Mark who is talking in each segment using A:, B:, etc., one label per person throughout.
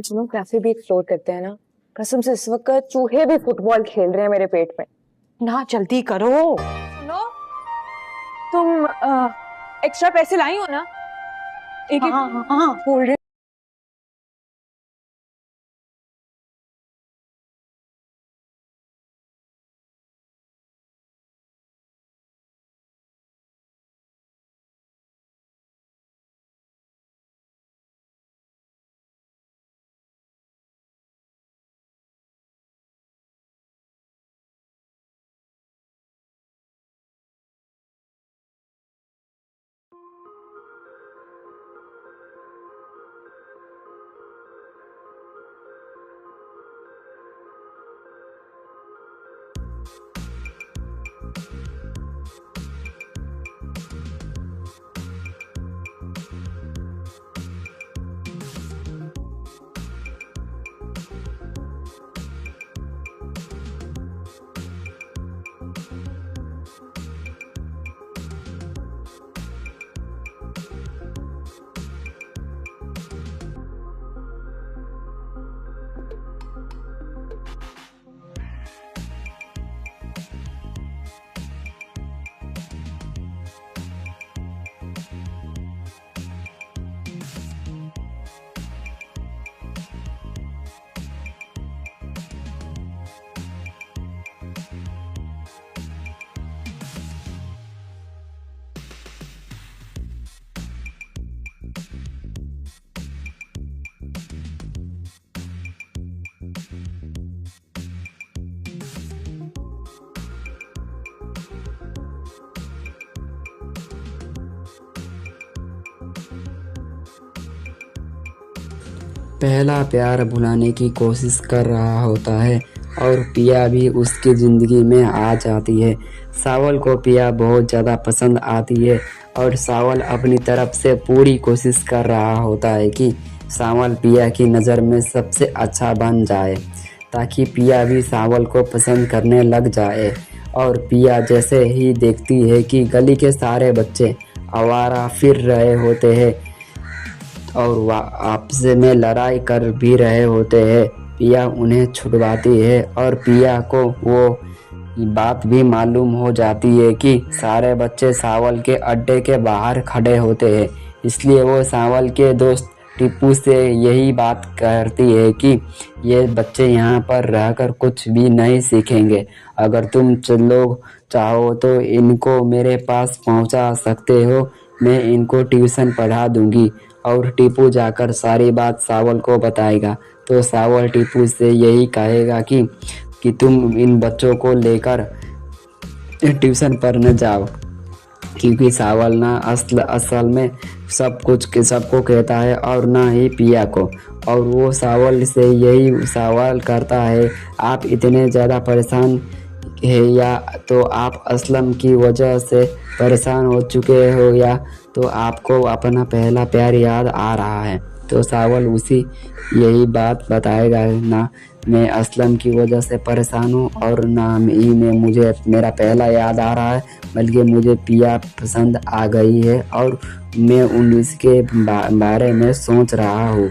A: सुनो कैफे भी एक्सप्लोर करते हैं ना। कसम से इस वक्त चूहे भी फुटबॉल खेल रहे हैं मेरे पेट में। ना जल्दी करो।
B: सुनो, तुम एक्स्ट्रा पैसे लाई हो ना? एक
A: हाँ हाँ हाँ बोल रहे।
C: पहला प्यार भुलाने की कोशिश कर रहा होता है और पिया भी उसकी ज़िंदगी में आ जाती है। सावल को पिया बहुत ज़्यादा पसंद आती है और सावल अपनी तरफ से पूरी कोशिश कर रहा होता है कि सावल पिया की नज़र में सबसे अच्छा बन जाए, ताकि पिया भी सावल को पसंद करने लग जाए। और पिया जैसे ही देखती है कि गली के सारे बच्चे आवारा फिर रहे होते हैं और वह आपस में लड़ाई कर भी रहे होते हैं, पिया उन्हें छुड़वाती है और पिया को वो बात भी मालूम हो जाती है कि सारे बच्चे सावल के अड्डे के बाहर खड़े होते हैं। इसलिए वो सावल के दोस्त टीपू से यही बात करती है कि ये बच्चे यहाँ पर रहकर कुछ भी नहीं सीखेंगे। अगर तुम लोग चाहो तो इनको मेरे पास पहुँचा सकते हो, मैं इनको ट्यूशन पढ़ा दूंगी। और टीपू जाकर सारी बात सावल को बताएगा तो सावल टीपू से यही कहेगा कि तुम इन बच्चों को लेकर ट्यूशन पढ़ने जाओ, क्योंकि सावल ना असल में सब कुछ के सबको कहता है और ना ही पिया को। और वो सावल से यही सवाल करता है, आप इतने ज़्यादा परेशान है या तो आप असलम की वजह से परेशान हो चुके हो या तो आपको अपना पहला प्यार याद आ रहा है। तो सावल उसी यही बात बताएगा, ना मैं असलम की वजह से परेशान हूँ और ना ही मैं मुझे मेरा पहला याद आ रहा है, बल्कि मुझे पिया पसंद आ गई है और मैं उसके बारे में सोच रहा हूँ।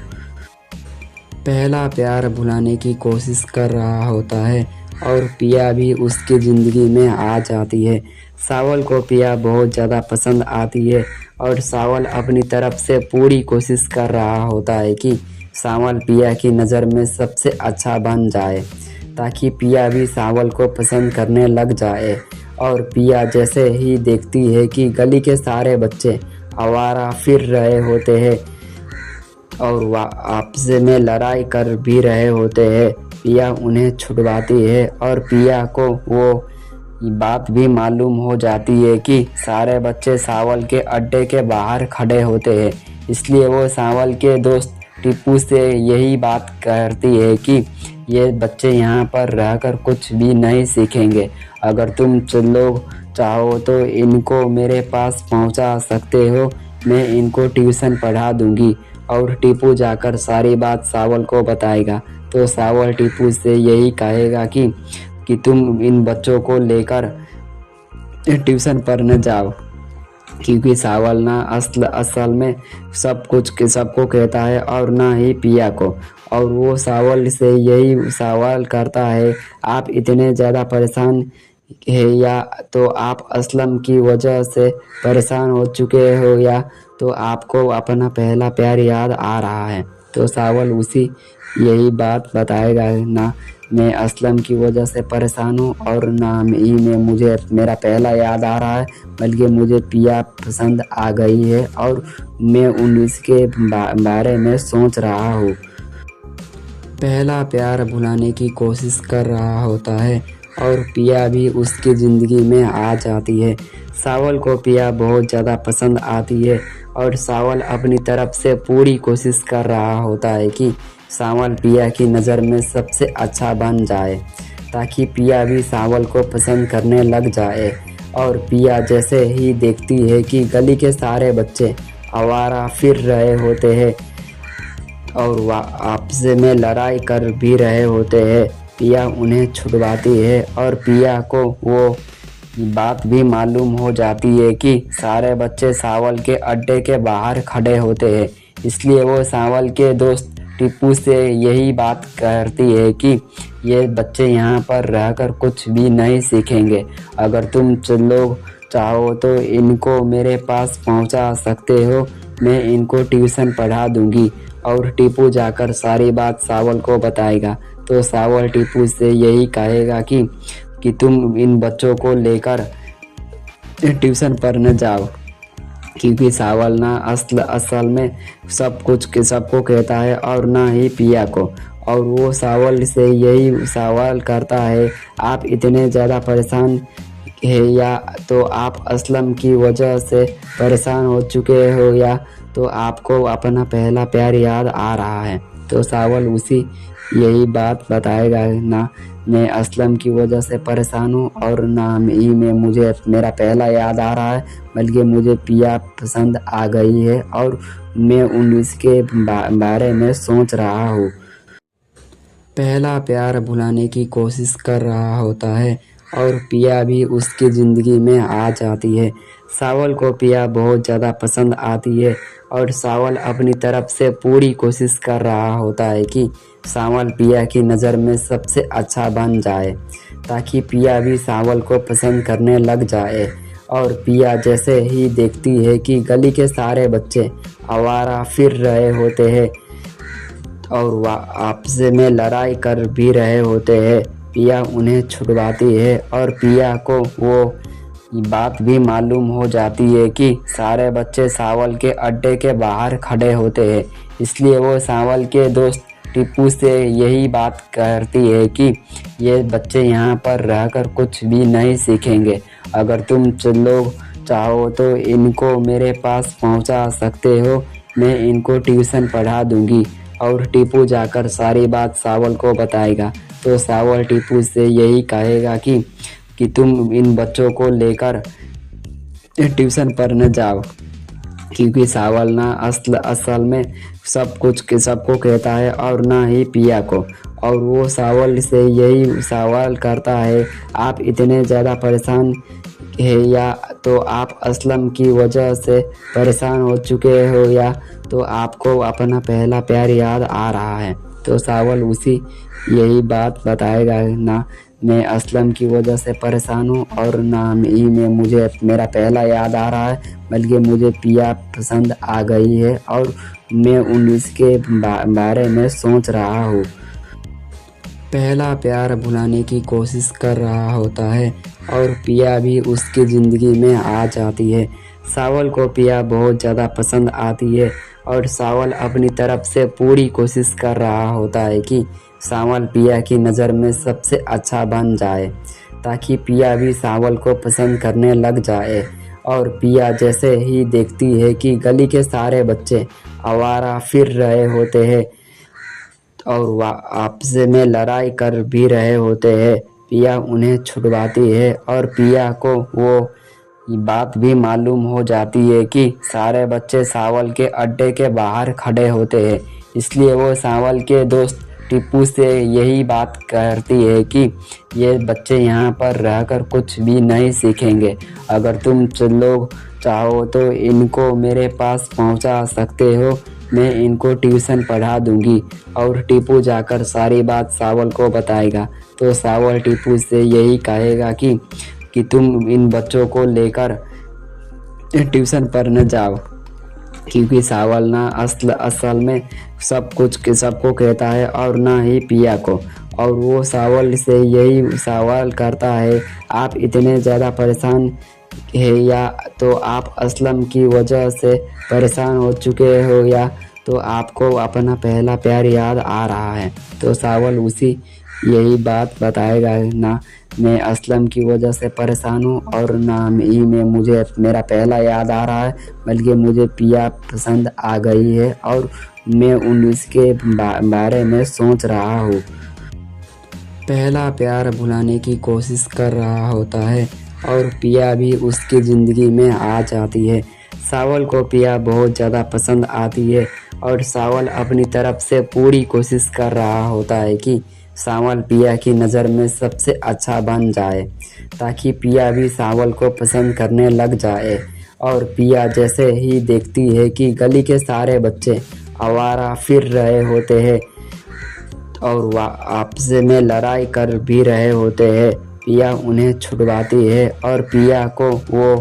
C: पहला प्यार भुलाने की कोशिश कर रहा होता है और पिया भी उसकी ज़िंदगी में आ जाती है। सावल को पिया बहुत ज़्यादा पसंद आती है और सावल अपनी तरफ से पूरी कोशिश कर रहा होता है कि सावल पिया की नज़र में सबसे अच्छा बन जाए, ताकि पिया भी सावल को पसंद करने लग जाए। और पिया जैसे ही देखती है कि गली के सारे बच्चे आवारा फिर रहे होते हैं और वह आपस में लड़ाई कर भी रहे होते हैं, पिया उन्हें छुड़वाती है और पिया को वो बात भी मालूम हो जाती है कि सारे बच्चे सावल के अड्डे के बाहर खड़े होते हैं। इसलिए वो सावल के दोस्त टीपू से यही बात करती है कि ये बच्चे यहाँ पर रहकर कुछ भी नहीं सीखेंगे। अगर तुम लोग चाहो तो इनको मेरे पास पहुँचा सकते हो, मैं इनको ट्यूशन पढ़ा दूंगी। और टीपू जाकर सारी बात सावल को बताएगा तो सावल टीपू से यही कहेगा कि तुम इन बच्चों को लेकर ट्यूशन पढ़ने जाओ, क्योंकि सावल ना असल में सब कुछ के सबको कहता है और ना ही पिया को। और वो सावल से यही सवाल करता है, आप इतने ज़्यादा परेशान है या तो आप असलम की वजह से परेशान हो चुके हो या तो आपको अपना पहला प्यार याद आ रहा है। तो सावल उसी यही बात बताएगा, ना मैं असलम की वजह से परेशान हूँ और ना ही मैं मुझे मेरा पहला याद आ रहा है, बल्कि मुझे पिया पसंद आ गई है और मैं उसके बारे में सोच रहा हूँ। पहला प्यार भुलाने की कोशिश कर रहा होता है और पिया भी उसकी ज़िंदगी में आ जाती है। सावल को पिया बहुत ज़्यादा पसंद आती है और सावल अपनी तरफ से पूरी कोशिश कर रहा होता है कि सावल पिया की नज़र में सबसे अच्छा बन जाए, ताकि पिया भी सावल को पसंद करने लग जाए। और पिया जैसे ही देखती है कि गली के सारे बच्चे आवारा फिर रहे होते हैं और वह आपस में लड़ाई कर भी रहे होते हैं, पिया उन्हें छुड़वाती है और पिया को वो बात भी मालूम हो जाती है कि सारे बच्चे सावल के अड्डे के बाहर खड़े होते हैं। इसलिए वो सावल के दोस्त टीपू से यही बात करती है कि ये बच्चे यहाँ पर रहकर कुछ भी नहीं सीखेंगे, अगर तुम लोग चाहो तो इनको मेरे पास पहुँचा सकते हो, मैं इनको ट्यूशन पढ़ा दूँगी। और टीपू जाकर सारी बात सावल को बताएगा। तो सावल टीपू से यही कहेगा कि तुम इन बच्चों को लेकर ट्यूशन पढ़ने जाओ, क्योंकि सावल ना असल में सब कुछ सबको कहता है और ना ही पिया को। और वो सावल से यही सवाल करता है, आप इतने ज़्यादा परेशान है या तो आप असलम की वजह से परेशान हो चुके हो या तो आपको अपना पहला प्यार याद आ रहा है। तो सावल उसी यही बात बताएगा, ना मैं असलम की वजह से परेशान हूँ और ना ही मैं मुझे मेरा पहला याद आ रहा है, बल्कि मुझे पिया पसंद आ गई है और मैं उसके बारे में सोच रहा हूँ। पहला प्यार भुलाने की कोशिश कर रहा होता है और पिया भी उसकी ज़िंदगी में आ जाती है। सावल को पिया बहुत ज़्यादा पसंद आती है और सावल अपनी तरफ से पूरी कोशिश कर रहा होता है कि सावल पिया की नज़र में सबसे अच्छा बन जाए, ताकि पिया भी सावल को पसंद करने लग जाए। और पिया जैसे ही देखती है कि गली के सारे बच्चे आवारा फिर रहे होते हैं और वह आपस में लड़ाई कर भी रहे होते हैं, पिया उन्हें छुड़वाती है और पिया को वो बात भी मालूम हो जाती है कि सारे बच्चे सावल के अड्डे के बाहर खड़े होते हैं। इसलिए वो सावल के दोस्त टीपू से यही बात करती है कि ये बच्चे यहाँ पर रहकर कुछ भी नहीं सीखेंगे, अगर तुम लोग चाहो तो इनको मेरे पास पहुँचा सकते हो, मैं इनको ट्यूशन पढ़ा दूँगी। और टीपू जाकर सारी बात सावल को बताएगा। तो सावल टीपू से यही कहेगा कि तुम इन बच्चों को लेकर ट्यूशन पढ़ने जाओ, क्योंकि सावल ना असल में सब कुछ सबको कहता है और ना ही पिया को। और वो सावल से यही सवाल करता है, आप इतने ज़्यादा परेशान है या तो आप असलम की वजह से परेशान हो चुके हो या तो आपको अपना पहला प्यार याद आ रहा है। तो सावल उसी यही बात बताएगा, ना मैं असलम की वजह से परेशान हूँ और ना ही मैं मुझे मेरा पहला याद आ रहा है, बल्कि मुझे पिया पसंद आ गई है और मैं उसके बारे में सोच रहा हूँ। पहला प्यार भुलाने की कोशिश कर रहा होता है और पिया भी उसकी ज़िंदगी में आ जाती है। सावल को पिया बहुत ज़्यादा पसंद आती है और सावल अपनी तरफ से पूरी कोशिश कर रहा होता है कि सावल पिया की नज़र में सबसे अच्छा बन जाए, ताकि पिया भी सावल को पसंद करने लग जाए। और पिया जैसे ही देखती है कि गली के सारे बच्चे आवारा फिर रहे होते हैं और वह आपस में लड़ाई कर भी रहे होते हैं, पिया उन्हें छुड़वाती है और पिया को वो बात भी मालूम हो जाती है कि सारे बच्चे सावल के अड्डे के बाहर खड़े होते हैं। इसलिए वो सावल के दोस्त टीपू से यही बात करती है कि ये बच्चे यहाँ पर रहकर कुछ भी नहीं सीखेंगे, अगर तुम लोग चाहो तो इनको मेरे पास पहुँचा सकते हो, मैं इनको ट्यूशन पढ़ा दूंगी। और टीपू जाकर सारी बात सावल को बताएगा तो सावल टीपू से यही कहेगा कि तुम इन बच्चों को लेकर ट्यूशन पढ़ने जाओ, क्योंकि सावल ना असल में सब कुछ सबको कहता है और ना ही पिया को। और वो सावल से यही सवाल करता है, आप इतने ज़्यादा परेशान है या तो आप असलम की वजह से परेशान हो चुके हो या तो आपको अपना पहला प्यार याद आ रहा है। तो सावल उसी यही बात बताएगा, ना मैं असलम की वजह से परेशान हूँ और ना ही मैं मुझे मेरा पहला याद आ रहा है, बल्कि मुझे पिया पसंद आ गई है और मैं उसके बारे में सोच रहा हूँ। पहला प्यार भुलाने की कोशिश कर रहा होता है और पिया भी उसकी ज़िंदगी में आ जाती है। सावल को पिया बहुत ज़्यादा पसंद आती है और सावल अपनी तरफ से पूरी कोशिश कर रहा होता है कि सावल पिया की नज़र में सबसे अच्छा बन जाए, ताकि पिया भी सावल को पसंद करने लग जाए। और पिया जैसे ही देखती है कि गली के सारे बच्चे आवारा फिर रहे होते हैं और वह आपस में लड़ाई कर भी रहे होते हैं, पिया उन्हें छुड़वाती है और पिया को वो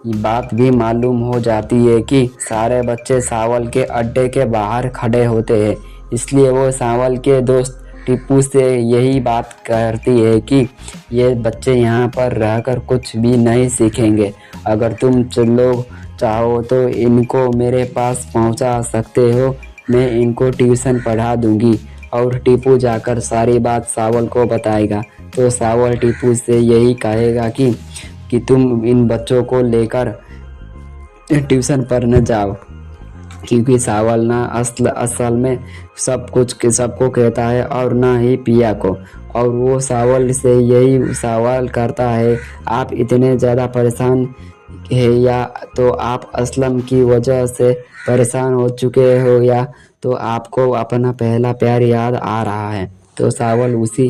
C: बात भी मालूम हो जाती है कि सारे बच्चे सावल के अड्डे के बाहर खड़े होते हैं। इसलिए वो सावल के दोस्त टीपू से यही बात करती है कि ये बच्चे यहाँ पर रहकर कुछ भी नहीं सीखेंगे, अगर तुम लोग चाहो तो इनको मेरे पास पहुँचा सकते हो, मैं इनको ट्यूशन पढ़ा दूँगी। और टीपू जाकर सारी बात सावल को बताएगा तो सावल टीपू से यही कहेगा कि तुम इन बच्चों को लेकर ट्यूशन पढ़ने जाओ, क्योंकि सावल ना असल में सब कुछ सबको कहता है और ना ही पिया को। और वो सावल से यही सवाल करता है, आप इतने ज़्यादा परेशान है या तो आप असलम की वजह से परेशान हो चुके हो या तो आपको अपना पहला प्यार याद आ रहा है। तो सावल उसी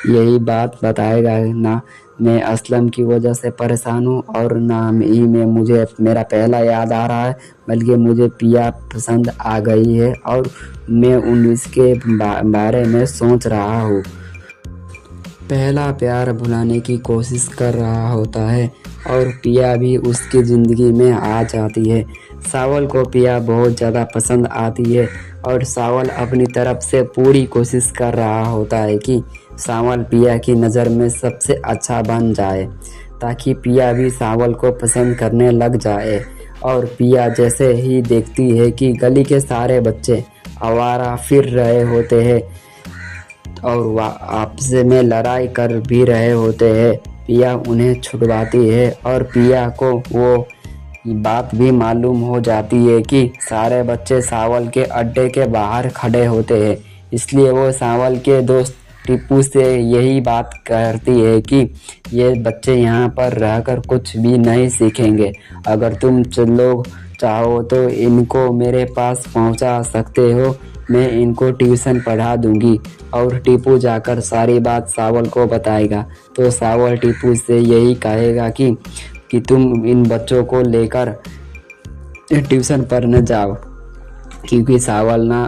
C: यही बात बताएगा, ना मैं असलम की वजह से परेशान हूँ और ना ही मैं मुझे मेरा पहला याद आ रहा है, बल्कि मुझे पिया पसंद आ गई है और मैं उसके बारे में सोच रहा हूँ। पहला प्यार भुलाने की कोशिश कर रहा होता है और पिया भी उसकी ज़िंदगी में आ जाती है। सावल को पिया बहुत ज़्यादा पसंद आती है और सावल अपनी तरफ से पूरी कोशिश कर रहा होता है कि सावल पिया की नज़र में सबसे अच्छा बन जाए, ताकि पिया भी सावल को पसंद करने लग जाए। और पिया जैसे ही देखती है कि गली के सारे बच्चे आवारा फिर रहे होते हैं और वह आपस में लड़ाई कर भी रहे होते हैं, पिया उन्हें छुड़वाती है और पिया को वो बात भी मालूम हो जाती है कि सारे बच्चे सावल के अड्डे के बाहर खड़े होते हैं। इसलिए वो सावल के दोस्त टीपू से यही बात करती है कि ये बच्चे यहाँ पर रहकर कुछ भी नहीं सीखेंगे, अगर तुम लोग चाहो तो इनको मेरे पास पहुँचा सकते हो, मैं इनको ट्यूशन पढ़ा दूँगी। और टीपू जाकर सारी बात सावल को बताएगा तो सावल टीपू से यही कहेगा कि तुम इन बच्चों को लेकर ट्यूशन पढ़ने जाओ, क्योंकि सावल ना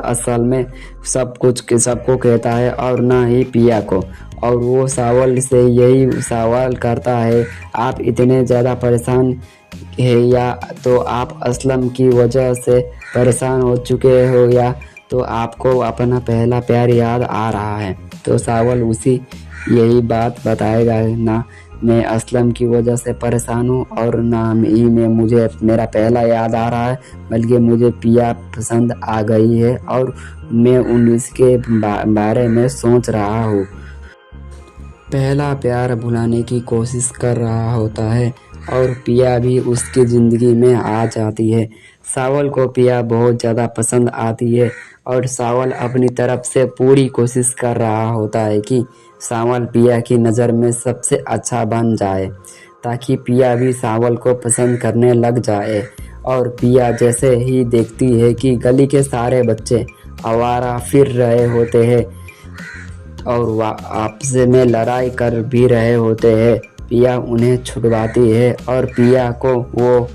C: असल में सब कुछ सबको कहता है और ना ही पिया को। और वो सावल से यही सवाल करता है, आप इतने ज़्यादा परेशान है या तो आप असलम की वजह से परेशान हो चुके हो या तो आपको अपना पहला प्यार याद आ रहा है। तो सावल उसी यही बात बताएगा, ना मैं असलम की वजह से परेशान हूँ और ना ही मैं मुझे मेरा पहला याद आ रहा है, बल्कि मुझे पिया पसंद आ गई है और मैं उसके बारे में सोच रहा हूँ। पहला प्यार भुलाने की कोशिश कर रहा होता है और पिया भी उसकी ज़िंदगी में आ जाती है। सावल को पिया बहुत ज़्यादा पसंद आती है और सावल अपनी तरफ से पूरी कोशिश कर रहा होता है कि सावल पिया की नज़र में सबसे अच्छा बन जाए, ताकि पिया भी सावल को पसंद करने लग जाए। और पिया जैसे ही देखती है कि गली के सारे बच्चे आवारा फिर रहे होते हैं और वह आपस में लड़ाई कर भी रहे होते हैं, पिया उन्हें छुड़वाती है और पिया को वो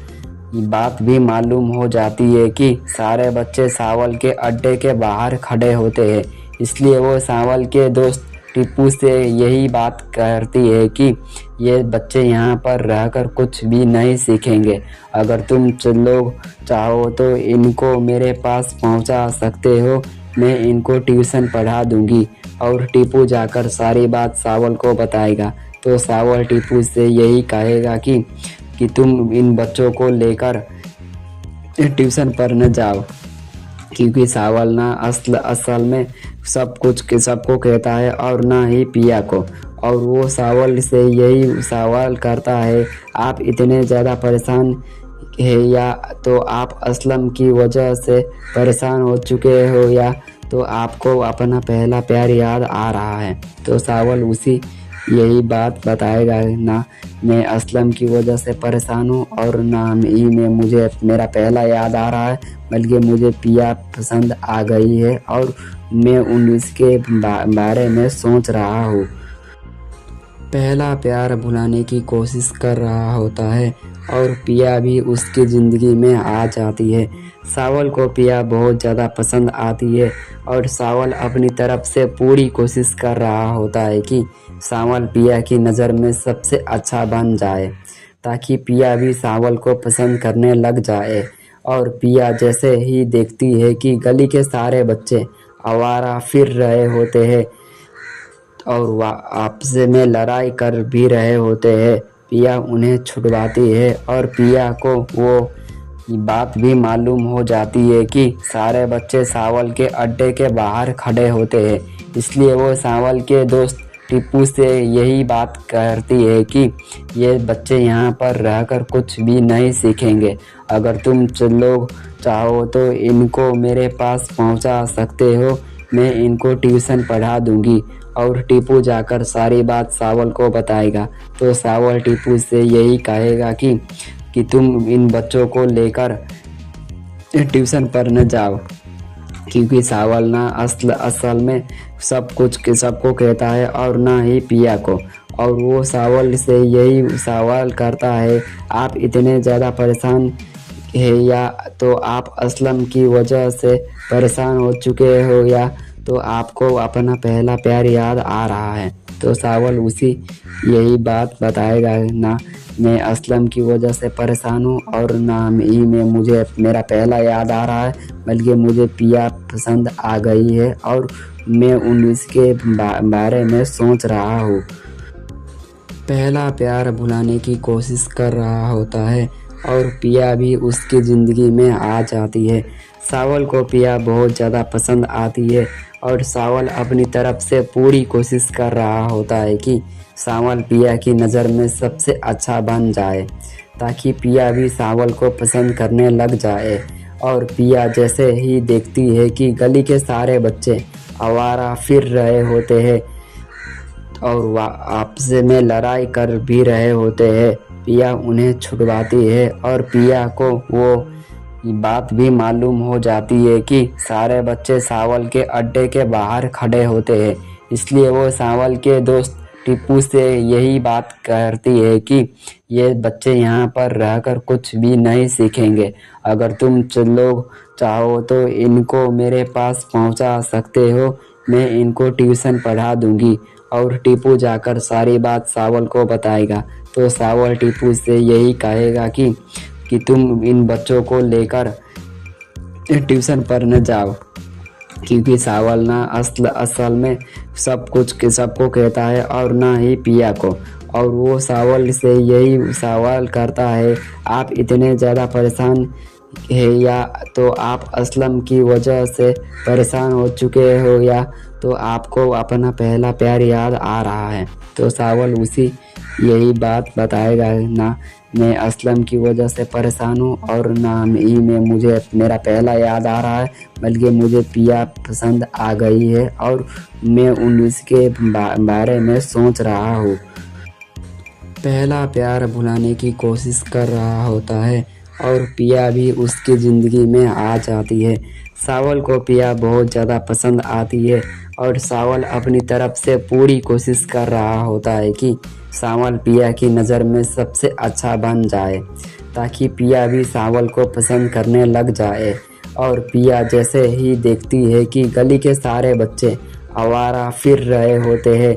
C: बात भी मालूम हो जाती है कि सारे बच्चे सावल के अड्डे के बाहर खड़े होते हैं। इसलिए वो सावल के दोस्त टीपू से यही बात करती है कि ये बच्चे यहाँ पर रहकर कुछ भी नहीं सीखेंगे। अगर तुम लोग चाहो तो इनको मेरे पास पहुँचा सकते हो, मैं इनको ट्यूशन पढ़ा दूंगी। और टीपू जाकर सारी बात सावल को बताएगा। तो सावल टीपू से यही कहेगा कि तुम इन बच्चों को लेकर ट्यूशन पढ़ने जाओ, क्योंकि सावल ना असल में सब कुछ के सबको कहता है और ना ही पिया को। और वो सावल से यही सवाल करता है, आप इतने ज़्यादा परेशान है या तो आप असलम की वजह से परेशान हो चुके हो या तो आपको अपना पहला प्यार याद आ रहा है। तो सावल उसी यही बात बताएगा, ना मैं असलम की वजह से परेशान हूँ और ना ही मैं मुझे मेरा पहला याद आ रहा है, बल्कि मुझे पिया पसंद आ गई है और मैं उसके बारे में सोच रहा हूँ। पहला प्यार भुलाने की कोशिश कर रहा होता है और पिया भी उसकी ज़िंदगी में आ जाती है। सावल को पिया बहुत ज़्यादा पसंद आती है और सावल अपनी तरफ से पूरी कोशिश कर रहा होता है कि सावल पिया की नज़र में सबसे अच्छा बन जाए, ताकि पिया भी सावल को पसंद करने लग जाए। और पिया जैसे ही देखती है कि गली के सारे बच्चे आवारा फिर रहे होते हैं और आपस में लड़ाई कर भी रहे होते हैं, पिया उन्हें छुड़वाती है। और पिया को वो बात भी मालूम हो जाती है कि सारे बच्चे सावल के अड्डे के बाहर खड़े होते हैं। इसलिए वो सावल के दोस्त टीपू से यही बात करती है कि ये बच्चे यहाँ पर रहकर कुछ भी नहीं सीखेंगे। अगर तुम लोग चाहो तो इनको मेरे पास पहुँचा सकते हो, मैं इनको ट्यूशन पढ़ा दूंगी। और टीपू जाकर सारी बात सावल को बताएगा। तो सावल टीपू से यही कहेगा कि तुम इन बच्चों को लेकर ट्यूशन पढ़ने जाओ, क्योंकि सावल ना असल में सब कुछ के सबको कहता है और ना ही पिया को। और वो सावल से यही सवाल करता है, आप इतने ज़्यादा परेशान है या तो आप असलम की वजह से परेशान हो चुके हो या तो आपको अपना पहला प्यार याद आ रहा है। तो सावल उसी यही बात बताएगा, ना मैं असलम की वजह से परेशान हूँ और ना ही मैं मुझे मेरा पहला याद आ रहा है, बल्कि मुझे पिया पसंद आ गई है और मैं उसके बारे में सोच रहा हूँ। पहला प्यार भुलाने की कोशिश कर रहा होता है और पिया भी उसकी ज़िंदगी में आ जाती है। सावल को पिया बहुत ज़्यादा पसंद आती है और सावल अपनी तरफ से पूरी कोशिश कर रहा होता है कि सावल पिया की नज़र में सबसे अच्छा बन जाए, ताकि पिया भी सावल को पसंद करने लग जाए। और पिया जैसे ही देखती है कि गली के सारे बच्चे आवारा फिर रहे होते हैं और आपस में लड़ाई कर भी रहे होते हैं, पिया उन्हें छुड़वाती है। और पिया को वो बात भी मालूम हो जाती है कि सारे बच्चे सावल के अड्डे के बाहर खड़े होते हैं। इसलिए वो सावल के दोस्त टीपू से यही बात करती है कि ये बच्चे यहाँ पर रहकर कुछ भी नहीं सीखेंगे। अगर तुम लोग चाहो तो इनको मेरे पास पहुँचा सकते हो, मैं इनको ट्यूशन पढ़ा दूंगी। और टीपू जाकर सारी बात सावल को बताएगा। तो सावल टीपू से यही कहेगा कि तुम इन बच्चों को लेकर ट्यूशन पढ़ने जाओ, क्योंकि सावल ना असल में सब कुछ के सबको कहता है और ना ही पिया को। और वो सावल से यही सवाल करता है, आप इतने ज़्यादा परेशान है या तो आप असलम की वजह से परेशान हो चुके हो या तो आपको अपना पहला प्यार याद आ रहा है। तो सावल उसी यही बात बताएगा, ना मैं असलम की वजह से परेशान हूँ और ना ही मैं मुझे मेरा पहला याद आ रहा है, बल्कि मुझे पिया पसंद आ गई है और मैं उसके बारे में सोच रहा हूँ। पहला प्यार भुलाने की कोशिश कर रहा होता है और पिया भी उसकी ज़िंदगी में आ जाती है। सावल को पिया बहुत ज़्यादा पसंद आती है और सावल अपनी तरफ से पूरी कोशिश कर रहा होता है कि सावल पिया की नज़र में सबसे अच्छा बन जाए, ताकि पिया भी सावल को पसंद करने लग जाए। और पिया जैसे ही देखती है कि गली के सारे बच्चे आवारा फिर रहे होते हैं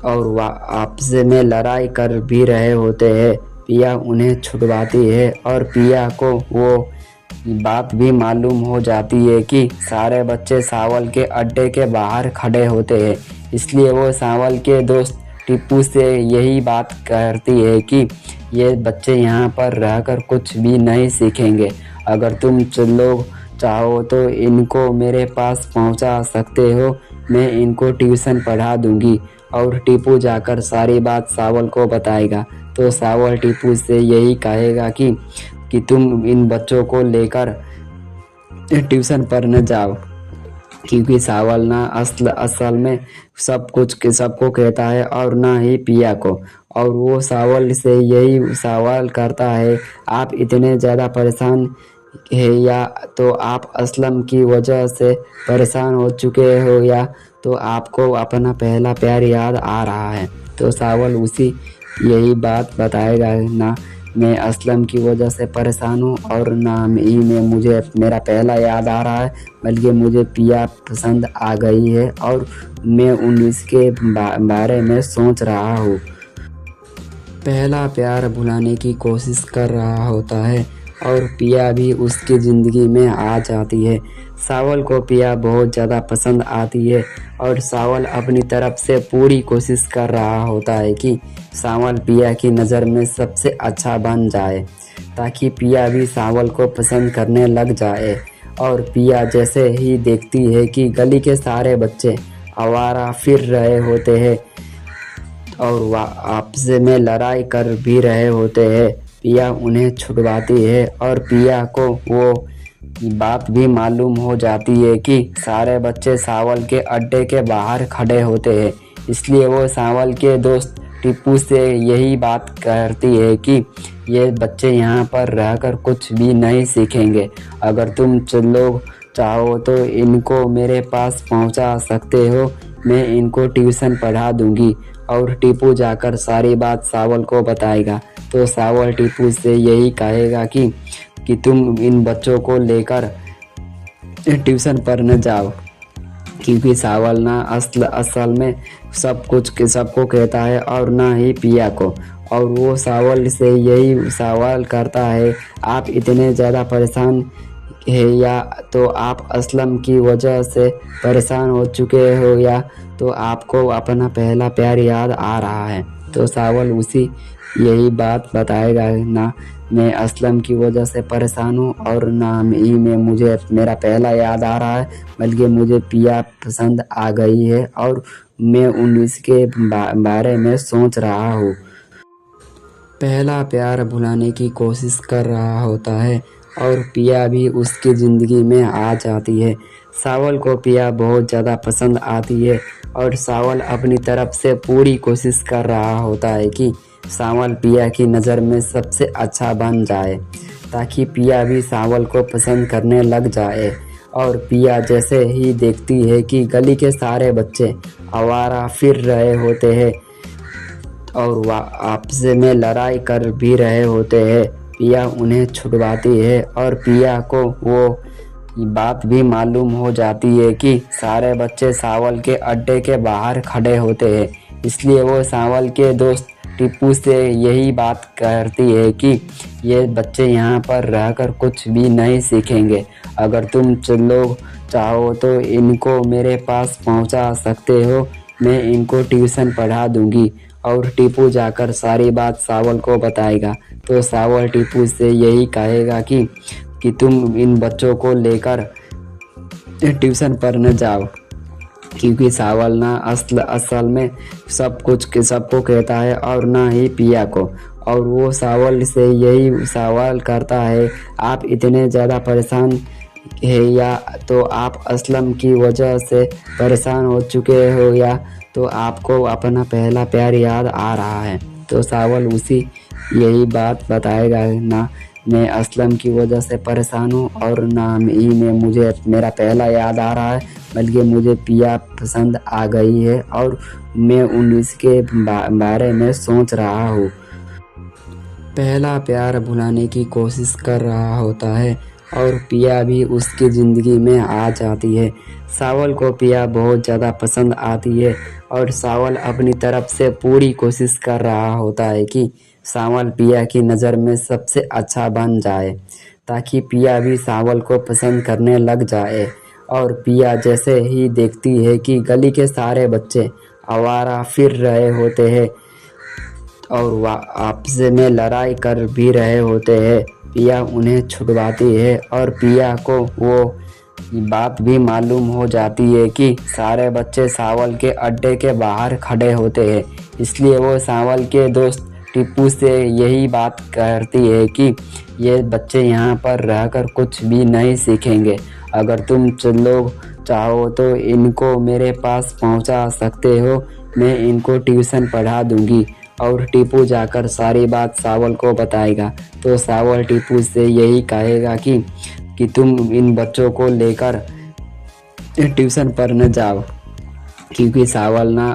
C: और वह आपस में लड़ाई कर भी रहे होते हैं, पिया उन्हें छुड़वाती है और पिया को वो बात भी मालूम हो जाती है कि सारे बच्चे सावल के अड्डे के बाहर खड़े होते हैं। इसलिए वो सावल के दोस्त टीपू से यही बात करती है कि ये बच्चे यहाँ पर रहकर कुछ भी नहीं सीखेंगे। अगर तुम लोग चाहो तो इनको मेरे पास पहुँचा सकते हो, मैं इनको ट्यूशन पढ़ा दूँगी। और टीपू जाकर सारी बात सावल को बताएगा तो सावल टीपू से यही कहेगा कि तुम इन बच्चों को लेकर ट्यूशन पढ़ने जाओ, क्योंकि सावल ना असल में सब कुछ सबको कहता है और ना ही पिया को। और वो सावल से यही सवाल करता है, आप इतने ज़्यादा परेशान है या तो आप असलम की वजह से परेशान हो चुके हो या तो आपको अपना पहला प्यार याद आ रहा है। तो सावल उसी यही बात बताएगा, ना मैं असलम की वजह से परेशान हूँ और ना ही मैं मुझे मेरा पहला याद आ रहा है, बल्कि मुझे पिया पसंद आ गई है और मैं उसके बारे में सोच रहा हूँ। पहला प्यार भुलाने की कोशिश कर रहा होता है और पिया भी उसकी ज़िंदगी में आ जाती है। सावल को पिया बहुत ज़्यादा पसंद आती है और सावल अपनी तरफ से पूरी कोशिश कर रहा होता है कि सावल पिया की नज़र में सबसे अच्छा बन जाए, ताकि पिया भी सावल को पसंद करने लग जाए। और पिया जैसे ही देखती है कि गली के सारे बच्चे आवारा फिर रहे होते हैं और वह आपस में लड़ाई कर भी रहे होते हैं, पिया उन्हें छुड़वाती है और पिया को वो बात भी मालूम हो जाती है कि सारे बच्चे सावल के अड्डे के बाहर खड़े होते हैं। इसलिए वो सावल के दोस्त टीपू से यही बात करती है कि ये बच्चे यहाँ पर रहकर कुछ भी नहीं सीखेंगे। अगर तुम लोग चाहो तो इनको मेरे पास पहुँचा सकते हो, मैं इनको ट्यूशन पढ़ा दूँगी। और टीपू जाकर सारी बात सावल को बताएगा तो सावल टीपू से यही कहेगा कि तुम इन बच्चों को लेकर ट्यूशन पढ़ने जाओ, क्योंकि सावल ना असल में सब कुछ सबको कहता है और ना ही पिया को। और वो सावल से यही सवाल करता है, आप इतने ज़्यादा परेशान है या तो आप असलम की वजह से परेशान हो चुके हो या तो आपको अपना पहला प्यार याद आ रहा है। तो सावल उसी यही बात बताएगा, ना मैं असलम की वजह से परेशान हूँ और ना ही मैं मुझे मेरा पहला याद आ रहा है, बल्कि मुझे पिया पसंद आ गई है और मैं उसके बारे में सोच रहा हूँ। पहला प्यार भुलाने की कोशिश कर रहा होता है और पिया भी उसकी ज़िंदगी में आ जाती है। सावल को पिया बहुत ज़्यादा पसंद आती है और सावल अपनी तरफ से पूरी कोशिश कर रहा होता है कि सावल पिया की नज़र में सबसे अच्छा बन जाए, ताकि पिया भी सावल को पसंद करने लग जाए। और पिया जैसे ही देखती है कि गली के सारे बच्चे आवारा फिर रहे होते हैं और वह आपस में लड़ाई कर भी रहे होते हैं, पिया उन्हें छुड़वाती है और पिया को वो बात भी मालूम हो जाती है कि सारे बच्चे सावल के अड्डे के बाहर खड़े होते हैं। इसलिए वो सावल के दोस्त टीपू से यही बात करती है कि ये बच्चे यहाँ पर रहकर कुछ भी नहीं सीखेंगे। अगर तुम लोग चाहो तो इनको मेरे पास पहुँचा सकते हो, मैं इनको ट्यूशन पढ़ा दूँगी। और टीपू जाकर सारी बात सावल को बताएगा तो सावल टीपू से यही कहेगा कि तुम इन बच्चों को लेकर ट्यूशन पढ़ने जाओ, क्योंकि सावल ना असल में सब कुछ सबको कहता है और ना ही पिया को। और वो सावल से यही सवाल करता है, आप इतने ज़्यादा परेशान है या तो आप असलम की वजह से परेशान हो चुके हो या तो आपको अपना पहला प्यार याद आ रहा है। तो सावल उसी यही बात बताएगा, ना मैं असलम की वजह से परेशान हूँ और ना ही में मुझे मेरा पहला याद आ रहा है, बल्कि मुझे पिया पसंद आ गई है और मैं उसके बारे में सोच रहा हूँ। पहला प्यार भुलाने की कोशिश कर रहा होता है और पिया भी उसकी ज़िंदगी में आ जाती है। सावल को पिया बहुत ज़्यादा पसंद आती है और सावल अपनी तरफ से पूरी कोशिश कर रहा होता है कि सावल पिया की नज़र में सबसे अच्छा बन जाए, ताकि पिया भी सावल को पसंद करने लग जाए। और पिया जैसे ही देखती है कि गली के सारे बच्चे आवारा फिर रहे होते हैं और वह आपस में लड़ाई कर भी रहे होते हैं, पिया उन्हें छुड़वाती है और पिया को वो बात भी मालूम हो जाती है कि सारे बच्चे सावल के अड्डे के बाहर खड़े होते हैं। इसलिए वो सावल के दोस्त टीपू से यही बात करती है कि ये बच्चे यहाँ पर रहकर कुछ भी नहीं सीखेंगे। अगर तुम लोग चाहो तो इनको मेरे पास पहुँचा सकते हो, मैं इनको ट्यूशन पढ़ा दूँगी। और टीपू जाकर सारी बात सावल को बताएगा तो सावल टीपू से यही कहेगा कि तुम इन बच्चों को लेकर ट्यूशन पढ़ने जाओ, क्योंकि सावल ना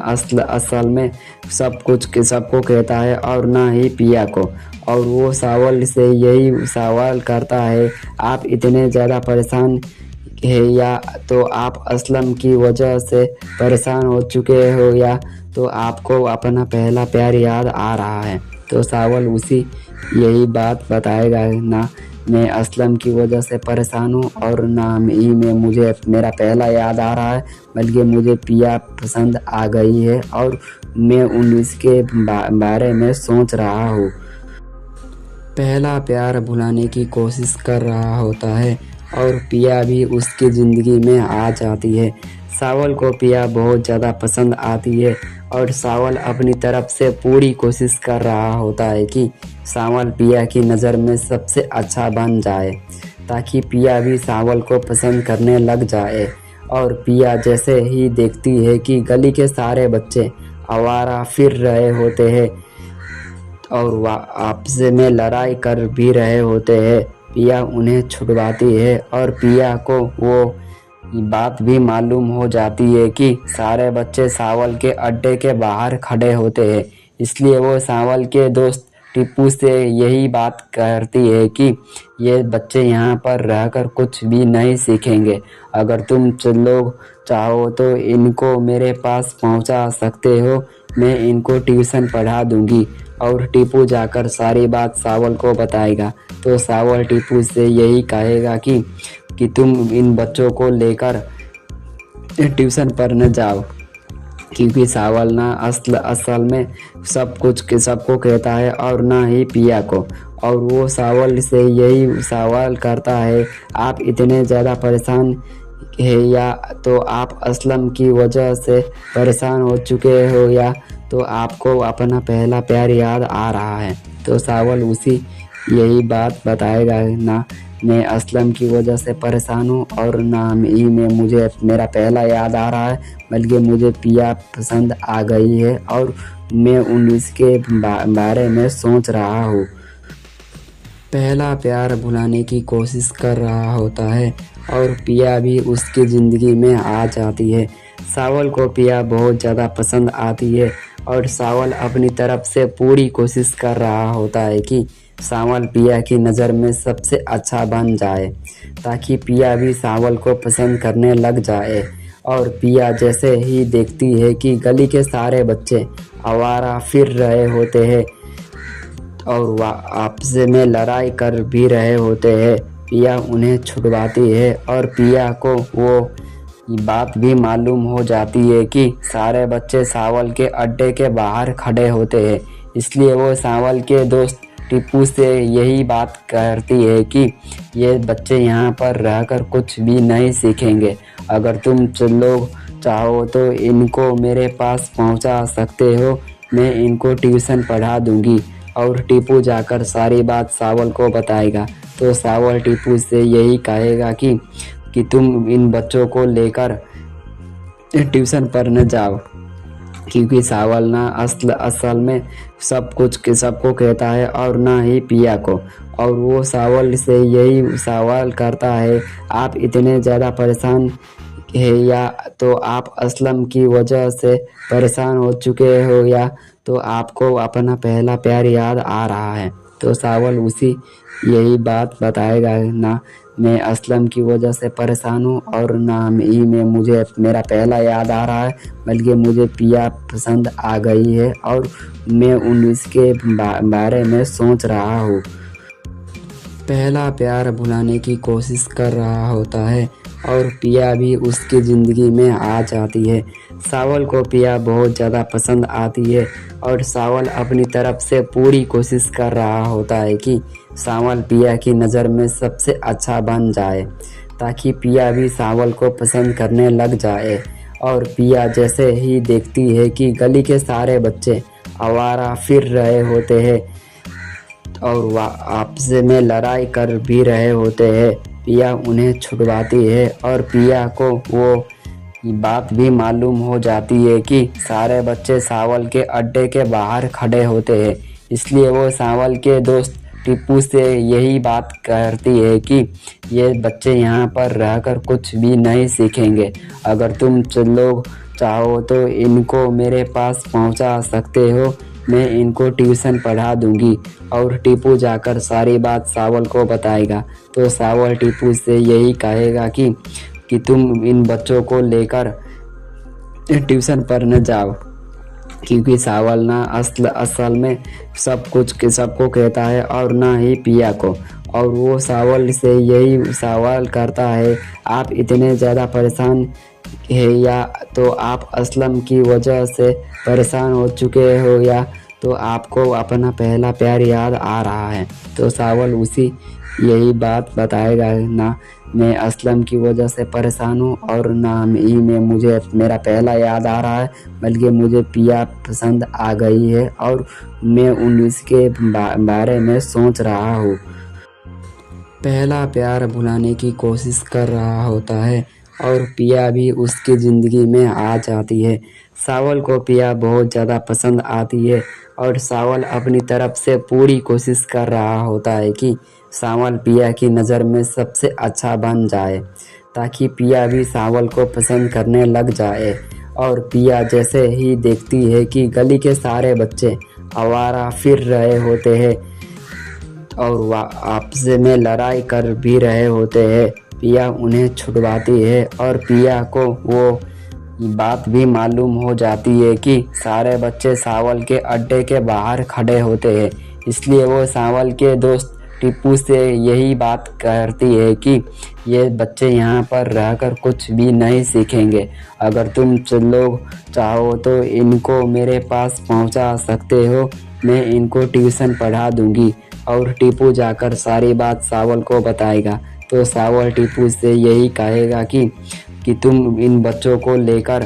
C: असल में सब कुछ सबको कहता है और ना ही पिया को। और वो सावल से यही सवाल करता है, आप इतने ज़्यादा परेशान है या तो आप असलम की वजह से परेशान हो चुके हो या तो आपको अपना पहला प्यार याद आ रहा है। तो सावल उसी यही बात बताएगा, ना मैं असलम की वजह से परेशान हूँ और ना ही में मुझे मेरा पहला याद आ रहा है, बल्कि मुझे पिया पसंद आ गई है और मैं उसके बारे में सोच रहा हूँ। पहला प्यार भुलाने की कोशिश कर रहा होता है और पिया भी उसकी ज़िंदगी में आ जाती है। सावल को पिया बहुत ज़्यादा पसंद आती है और सावल अपनी तरफ से पूरी कोशिश कर रहा होता है कि सावल पिया की नज़र में सबसे अच्छा बन जाए, ताकि पिया भी सावल को पसंद करने लग जाए। और पिया जैसे ही देखती है कि गली के सारे बच्चे आवारा फिर रहे होते हैं और वह आपस में लड़ाई कर भी रहे होते हैं, पिया उन्हें छुड़वाती है और पिया को वो बात भी मालूम हो जाती है कि सारे बच्चे सावल के अड्डे के बाहर खड़े होते हैं। इसलिए वो सावल के दोस्त टीपू से यही बात करती है कि ये बच्चे यहाँ पर रहकर कुछ भी नहीं सीखेंगे। अगर तुम लोग चाहो तो इनको मेरे पास पहुँचा सकते हो, मैं इनको ट्यूशन पढ़ा दूँगी। और टीपू जाकर सारी बात सावल को बताएगा तो सावल टीपू से यही कहेगा कि तुम इन बच्चों को लेकर ट्यूशन पढ़ने जाओ, क्योंकि सावल ना असल में सब कुछ सबको कहता है और ना ही पिया को। और वो सावल से यही सवाल करता है, आप इतने ज़्यादा परेशान है या तो आप असलम की वजह से परेशान हो चुके हो या तो आपको अपना पहला प्यार याद आ रहा है। तो सावल उसी यही बात बताएगा, ना मैं असलम की वजह से परेशान हूँ और ना ही में मुझे मेरा पहला याद आ रहा है, बल्कि मुझे पिया पसंद आ गई है और मैं उसके बारे में सोच रहा हूँ। पहला प्यार भुलाने की कोशिश कर रहा होता है और पिया भी उसकी ज़िंदगी में आ जाती है। सावल को पिया बहुत ज़्यादा पसंद आती है और सावल अपनी तरफ से पूरी कोशिश कर रहा होता है कि सावल पिया की नज़र में सबसे अच्छा बन जाए, ताकि पिया भी सावल को पसंद करने लग जाए। और पिया जैसे ही देखती है कि गली के सारे बच्चे आवारा फिर रहे होते हैं और वह आपस में लड़ाई कर भी रहे होते हैं, पिया उन्हें छुड़वाती है और पिया को वो बात भी मालूम हो जाती है कि सारे बच्चे सावल के अड्डे के बाहर खड़े होते हैं। इसलिए वो सावल के दोस्त टीपू से यही बात करती है कि ये बच्चे यहाँ पर रहकर कुछ भी नहीं सीखेंगे। अगर तुम लोग चाहो तो इनको मेरे पास पहुँचा सकते हो, मैं इनको ट्यूशन पढ़ा दूँगी। और टीपू जाकर सारी बात सावल को बताएगा तो सावल टीपू से यही कहेगा कि तुम इन बच्चों को लेकर ट्यूशन पढ़ने जाओ, क्योंकि सावल ना असल में सब कुछ सबको कहता है और ना ही पिया को। और वो सावल से यही सवाल करता है, आप इतने ज़्यादा परेशान है या तो आप असलम की वजह से परेशान हो चुके हो या तो आपको अपना पहला प्यार याद आ रहा है। तो सावल उसी यही बात बताएगा, ना मैं असलम की वजह से परेशान हूँ और ना ही मैं मुझे मेरा पहला याद आ रहा है, बल्कि मुझे पिया पसंद आ गई है और मैं उसके बारे में सोच रहा हूँ। पहला प्यार भुलाने की कोशिश कर रहा होता है और पिया भी उसकी ज़िंदगी में आ जाती है। सावल को पिया बहुत ज़्यादा पसंद आती है और सावल अपनी तरफ से पूरी कोशिश कर रहा होता है कि सावल पिया की नज़र में सबसे अच्छा बन जाए, ताकि पिया भी सावल को पसंद करने लग जाए। और पिया जैसे ही देखती है कि गली के सारे बच्चे आवारा फिर रहे होते हैं और वह आपस में लड़ाई कर भी रहे होते हैं, पिया उन्हें छुड़वाती है और पिया को वो बात भी मालूम हो जाती है कि सारे बच्चे सावल के अड्डे के बाहर खड़े होते हैं। इसलिए वो सावल के दोस्त टीपू से यही बात करती है कि ये बच्चे यहाँ पर रहकर कुछ भी नहीं सीखेंगे, अगर तुम लोग चाहो तो इनको मेरे पास पहुँचा सकते हो, मैं इनको ट्यूशन पढ़ा दूंगी। और टीपू जाकर सारी बात सावल को बताएगा। तो सावल टीपू से यही कहेगा कि तुम इन बच्चों को लेकर ट्यूशन पढ़ने जाओ, क्योंकि सावल ना असल में सब कुछ सबको कहता है और ना ही पिया को। और वो सावल से यही सवाल करता है, आप इतने ज़्यादा परेशान है या तो आप असलम की वजह से परेशान हो चुके हो या तो आपको अपना पहला प्यार याद आ रहा है। तो सावल उसी यही बात बताएगा, ना मैं असलम की वजह से परेशान हूँ और ना ही मैं मुझे मेरा पहला याद आ रहा है, बल्कि मुझे पिया पसंद आ गई है और मैं उसके बारे में सोच रहा हूँ। पहला प्यार भुलाने की कोशिश कर रहा होता है और पिया भी उसकी ज़िंदगी में आ जाती है। सावल को पिया बहुत ज़्यादा पसंद आती है और सावल अपनी तरफ से पूरी कोशिश कर रहा होता है कि सावल पिया की नज़र में सबसे अच्छा बन जाए, ताकि पिया भी सावल को पसंद करने लग जाए। और पिया जैसे ही देखती है कि गली के सारे बच्चे आवारा फिर रहे होते हैं और वह आपस में लड़ाई कर भी रहे होते हैं, पिया उन्हें छुड़वाती है और पिया को वो बात भी मालूम हो जाती है कि सारे बच्चे सावल के अड्डे के बाहर खड़े होते हैं। इसलिए वो सावल के दोस्त टीपू से यही बात करती है कि ये बच्चे यहाँ पर रहकर कुछ भी नहीं सीखेंगे, अगर तुम लोग चाहो तो इनको मेरे पास पहुँचा सकते हो, मैं इनको ट्यूशन पढ़ा दूंगी। और टीपू जाकर सारी बात सावल को बताएगा। तो सावल टीपू से यही कहेगा कि तुम इन बच्चों को लेकर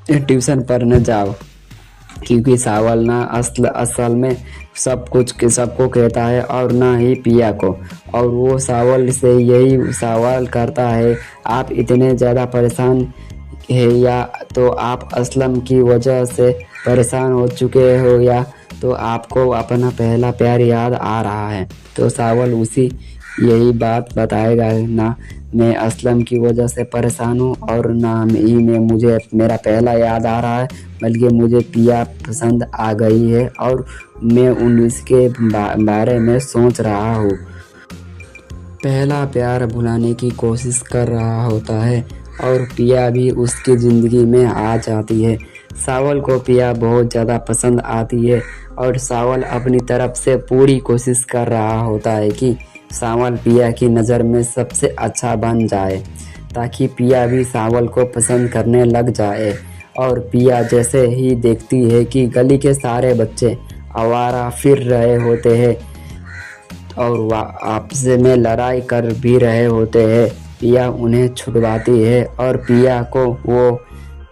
C: ट्यूशन पढ़ने जाओ, क्योंकि सावल ना असल में सब कुछ सबको कहता है और ना ही पिया को। और वो सावल से यही सवाल करता है, आप इतने ज़्यादा परेशान है या तो आप असलम की वजह से परेशान हो चुके हो या तो आपको अपना पहला प्यार याद आ रहा है। तो सावल उसी यही बात बताएगा, ना मैं असलम की वजह से परेशान हूँ और ना ही मैं मुझे मेरा पहला याद आ रहा है, बल्कि मुझे पिया पसंद आ गई है और मैं उसके बारे में सोच रहा हूँ। पहला प्यार भुलाने की कोशिश कर रहा होता है और पिया भी उसकी ज़िंदगी में आ जाती है। सावल को पिया बहुत ज़्यादा पसंद आती है और सावल अपनी तरफ से पूरी कोशिश कर रहा होता है कि सावल पिया की नज़र में सबसे अच्छा बन जाए, ताकि पिया भी सावल को पसंद करने लग जाए। और पिया जैसे ही देखती है कि गली के सारे बच्चे आवारा फिर रहे होते हैं और वह आपस में लड़ाई कर भी रहे होते हैं, पिया उन्हें छुड़वाती है और पिया को वो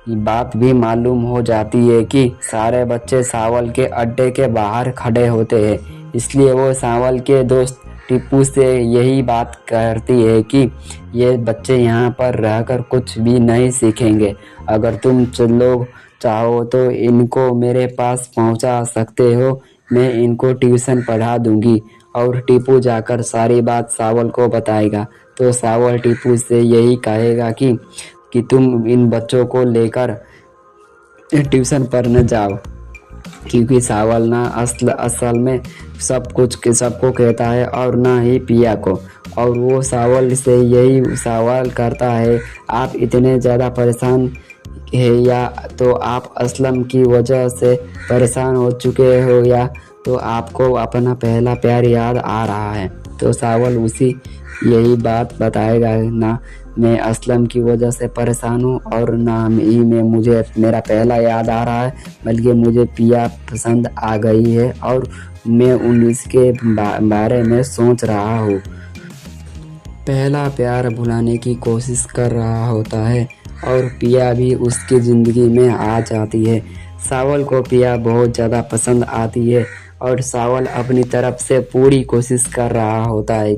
C: बात भी मालूम हो जाती है कि सारे बच्चे सावल के अड्डे के बाहर खड़े होते हैं। इसलिए वो सावल के दोस्त टीपू से यही बात करती है कि ये बच्चे यहाँ पर रहकर कुछ भी नहीं सीखेंगे। अगर तुम लोग चाहो तो इनको मेरे पास पहुँचा सकते हो, मैं इनको ट्यूशन पढ़ा दूंगी। और टीपू जाकर सारी बात सावल को बताएगा। तो सावल टीपू से यही कहेगा कि तुम इन बच्चों को लेकर ट्यूशन पढ़ने जाओ, क्योंकि सावल ना असल में सब कुछ के सबको कहता है और ना ही पिया को। और वो सावल से यही सवाल करता है, आप इतने ज़्यादा परेशान है या तो आप असलम की वजह से परेशान हो चुके हो या तो आपको अपना पहला प्यार याद आ रहा है। तो सावल उसी यही बात बताएगा, ना मैं असलम की वजह से परेशान हूँ और ना ही मैं मुझे मेरा पहला याद आ रहा है, बल्कि मुझे पिया पसंद आ गई है और मैं इसके बारे में सोच रहा हूँ। पहला प्यार भुलाने की कोशिश कर रहा होता है और पिया भी उसकी ज़िंदगी में आ जाती है। सावल को पिया बहुत ज़्यादा पसंद आती है और सावल अपनी तरफ से पूरी कोशिश कर रहा होता है